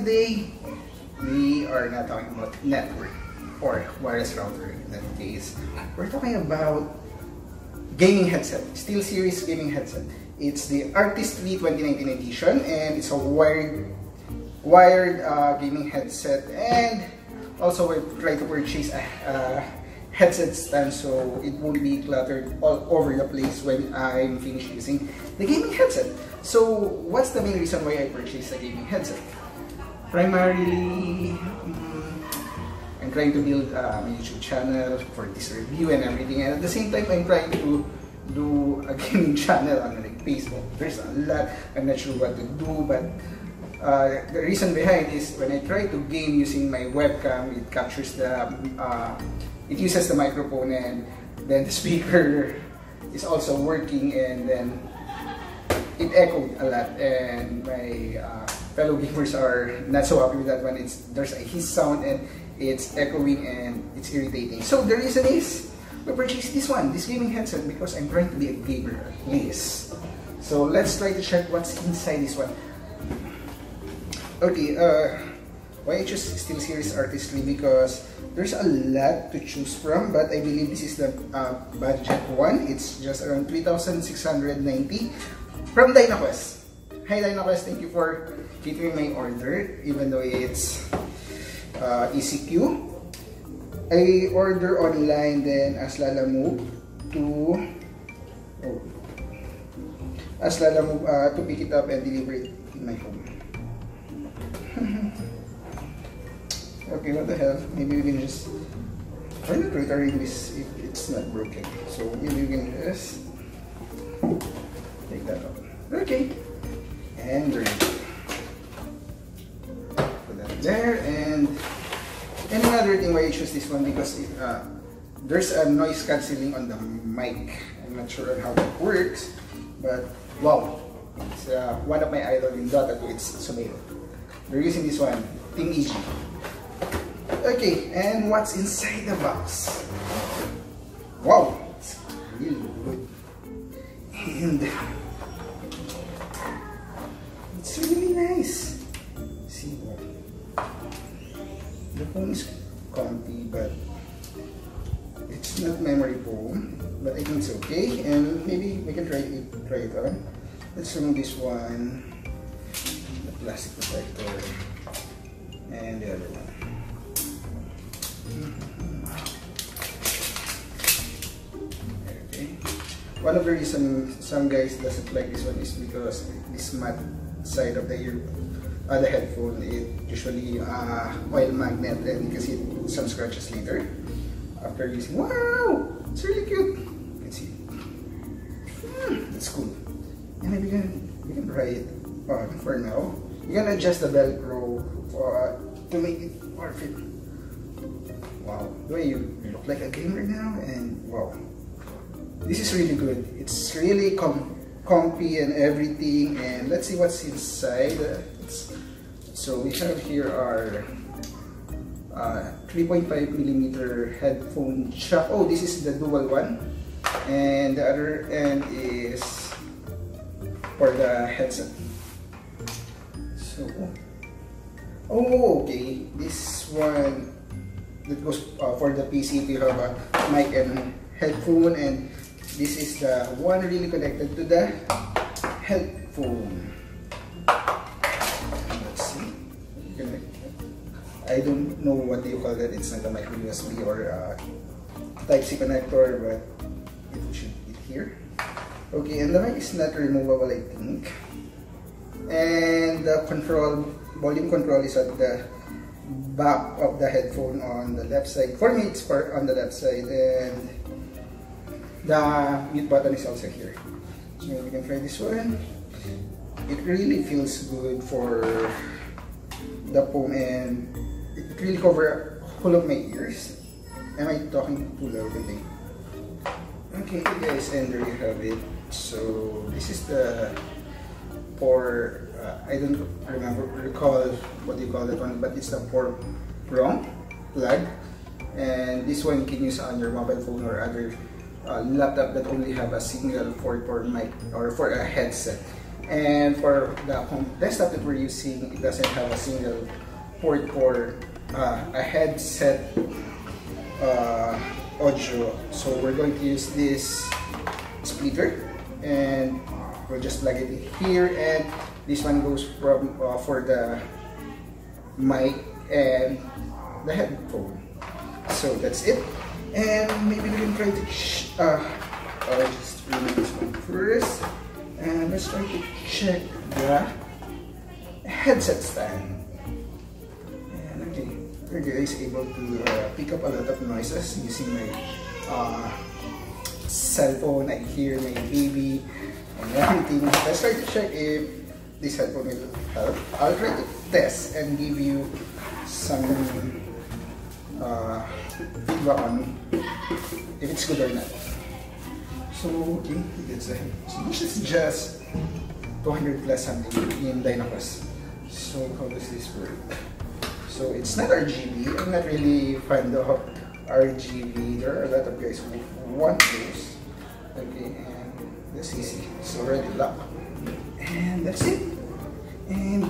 today we are not talking about network or wireless router in that case. We're talking about gaming headset, SteelSeries gaming headset. It's the Arctis 3 2019 edition, and it's a wired gaming headset. And also we try to purchase a headset stand so it won't be cluttered all over the place when I'm finished using the gaming headset. So what's the main reason why I purchased a gaming headset? Primarily, I'm trying to build my YouTube channel for this review and everything, and at the same time I'm trying to do a gaming channel on like Facebook. There's a lot, I'm not sure what to do, but the reason behind is when I try to game using my webcam, it captures the it uses the microphone, and then the speaker is also working, and then it echoed a lot, and my fellow gamers are not so happy with that one. There's a hiss sound and it's echoing and it's irritating. So the reason is I purchased this gaming headset, because I'm trying to be a gamer at least. So let's try to check what's inside this one. Okay, why I choose SteelSeries Arctis 3? Because there's a lot to choose from, but I believe this is the budget one. It's just around 3,690 from DynaQuest. Hi DynaQuest, thank you for catering my order, even though it's ECQ. I order online, then Aslala moved to pick it up and deliver it in my home. Okay, what the hell? Maybe we can just try not returning this if it's not broken. So maybe we can just take that out. Okay, and there you go. Put that there. And another thing why I choose this one, because there's a noise cancelling on the mic. I'm not sure on how that works, but wow, it's one of my idols in Dota 2. It's Sumail. We're using this one, Team EG. Okay, and what's inside the box? Wow, it's really good. And it's really nice. See, the foam is comfy, but it's not memory foam. But I think it's okay, and maybe we can try it on. Let's remove this one, the plastic protector, and the other one. Okay. One of the reasons some guys doesn't like this one is because this matte side of the headphone, it usually oil magnet, and you can see some scratches later after using. Wow, it's really cute. You can see. That's cool. And maybe we can try it on for now. You can adjust the Velcro to make it more fit. Wow, the way you look like a gamer now, and wow, this is really good. It's really comfy and everything. And let's see what's inside. So we have here our 3.5mm headphone jack. Oh, this is the dual one, and the other end is for the headset. So, oh, okay, this one that goes for the PC if you have a mic and headphone, and this is the one really connected to the headphone. Let's see. I don't know what do you call that. It's not a micro USB or a Type-C connector, but it should be here. Okay, and the mic is not removable, I think. And the volume control is at the back of the headphone on the left side. For me, it's on the left side, and the mute button is also here. So maybe we can try this one. It really feels good for the foam, and it really covers all of my ears. Am I talking too loud today? Okay guys, and there you have it. So this is the I don't recall what you call that one, but it's the 4-prong plug, and this one you can use on your mobile phone or other laptop that only have a single port for mic or for a headset. And for the desktop that we're using, it doesn't have a single port for a headset audio. So we're going to use this splitter, and we'll just plug it in here, and this one goes from for the mic and the headphone. So that's it. And maybe we can try to just remove this one first, and let's try to check the headset stand. And okay, are you guys able to pick up a lot of noises using my cell phone? I hear my baby and everything. Let's try to check if this headphone will help. I'll try to test and give you some feedback on if it's good or not. So okay, it's so this is just 200 plus something in Dynacos. So how does this work? So it's not RGB. I'm not really fond of RGB. There are a lot of guys who want those. Okay, and that's easy. It's already locked. And that's it. And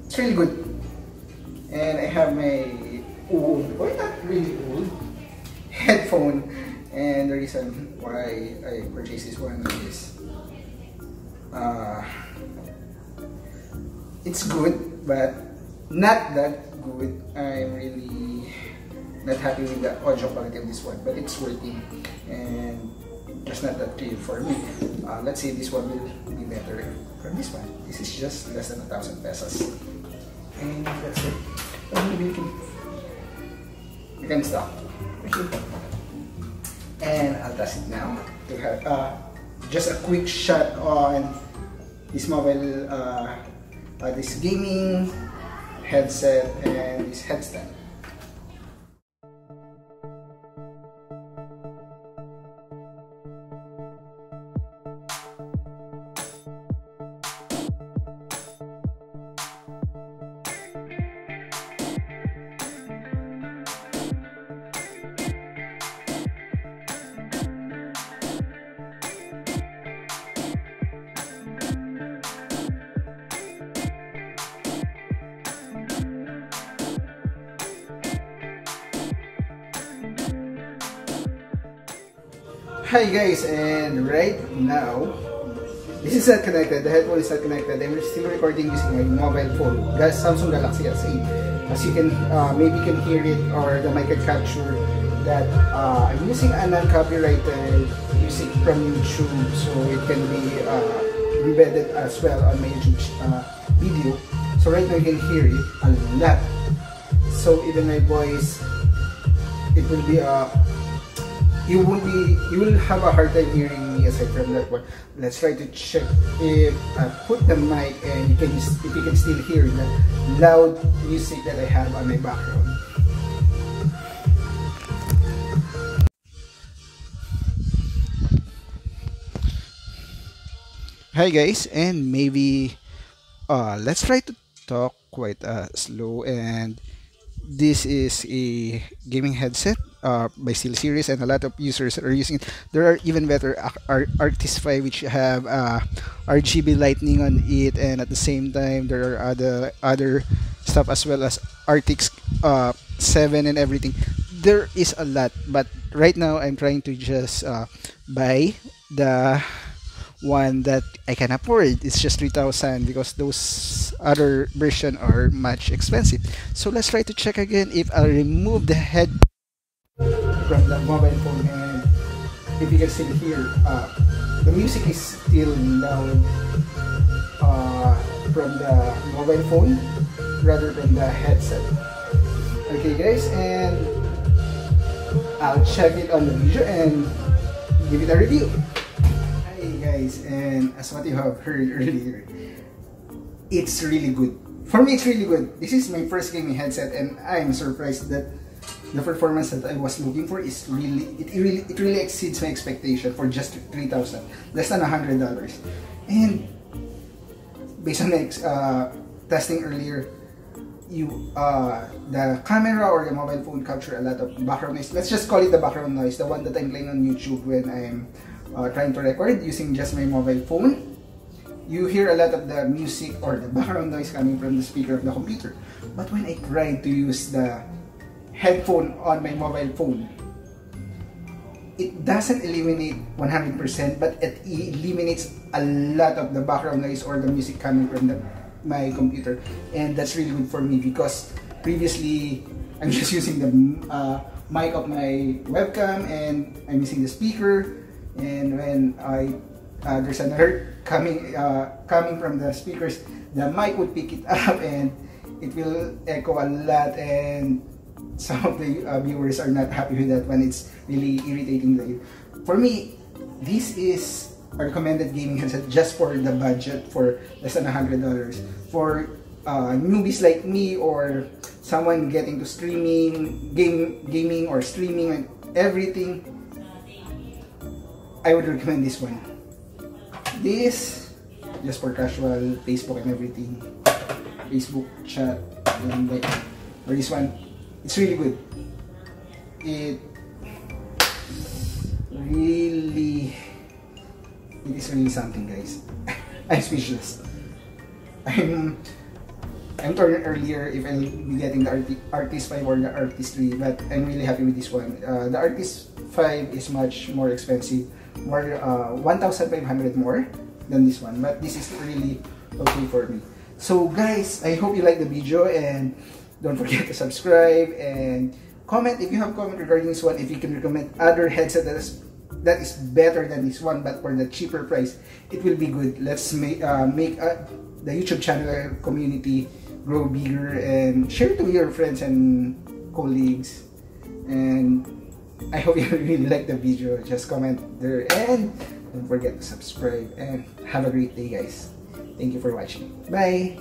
it's really good. And I have my old, or not really old, headphone. And the reason why I purchased this one is it's good, but not that good. I'm really not happy with the audio quality of this one, but it's working and just not that clear for me. Let's say this one will be better from this one. This is just less than 1,000 pesos. And that's it. Maybe you can stop. Okay. And I'll test it now to have just a quick shot on this mobile, this gaming headset and this headstand. Hi guys, and right now this is not connected, the headphone is not connected. I'm still recording using my mobile phone, Samsung Galaxy S8. As you can maybe you can hear it, or the mic can capture that I'm using a non-copyrighted music from YouTube, so it can be embedded as well on my YouTube video. So right now you can hear it a lot. So even my voice, it will be you will have a hard time hearing me aside from that one. Let's try to check if I put the mic and if you can still hear the loud music that I have on my background. Hi guys, and maybe let's try to talk quite slow. And this is a gaming headset by SteelSeries, and a lot of users are using it. There are even better Arctis 5 which have RGB lighting on it, and at the same time there are other stuff as well as Arctis 7 and everything. There is a lot, but right now I'm trying to just buy the one that I can afford. It's just 3,000 because those other version are much expensive. So let's try to check again if I'll remove the head from the mobile phone, and if you can still hear the music is still loud from the mobile phone rather than the headset. Okay guys, and I'll check it on the video and give it a review. Guys, and as what you have heard earlier, it's really good. For me, it's really good. This is my first gaming headset, and I'm surprised that the performance that I was looking for is it really exceeds my expectation for just 3,000, less than $100. And based on the testing earlier, the camera or the mobile phone capture a lot of background noise. Let's just call it the background noise, the one that I'm playing on YouTube when I'm trying to record using just my mobile phone. you hear a lot of the music or the background noise coming from the speaker of the computer. But when I try to use the headphone on my mobile phone, it doesn't eliminate 100%, but it eliminates a lot of the background noise or the music coming from my computer. And that's really good for me, because previously I'm just using the mic of my webcam and I'm using the speaker, and when there's an alert coming from the speakers, the mic would pick it up and it will echo a lot, and some of the viewers are not happy with that one. It's really irritating. For me, this is a recommended gaming headset just for the budget, for less than $100. For newbies like me, or someone getting to gaming or streaming and everything, I would recommend this one. This just for casual Facebook and everything, Facebook chat, and like, or this one, it's really good. It is really something, guys. I'm speechless. I'm torn earlier if I'll be getting the Arctis 5 or the Arctis 3, but I'm really happy with this one. The Arctis 5 is much more expensive, more 1,500 more than this one, but this is really okay for me. So guys, I hope you like the video, and don't forget to subscribe and comment if you have comment regarding this one. If you can recommend other headset that is better than this one but for the cheaper price, it will be good. Let's make the YouTube channel community grow bigger, and share it to your friends and colleagues. And I hope you really like the video. Just comment there, and don't forget to subscribe, and have a great day, guys. Thank you for watching. Bye.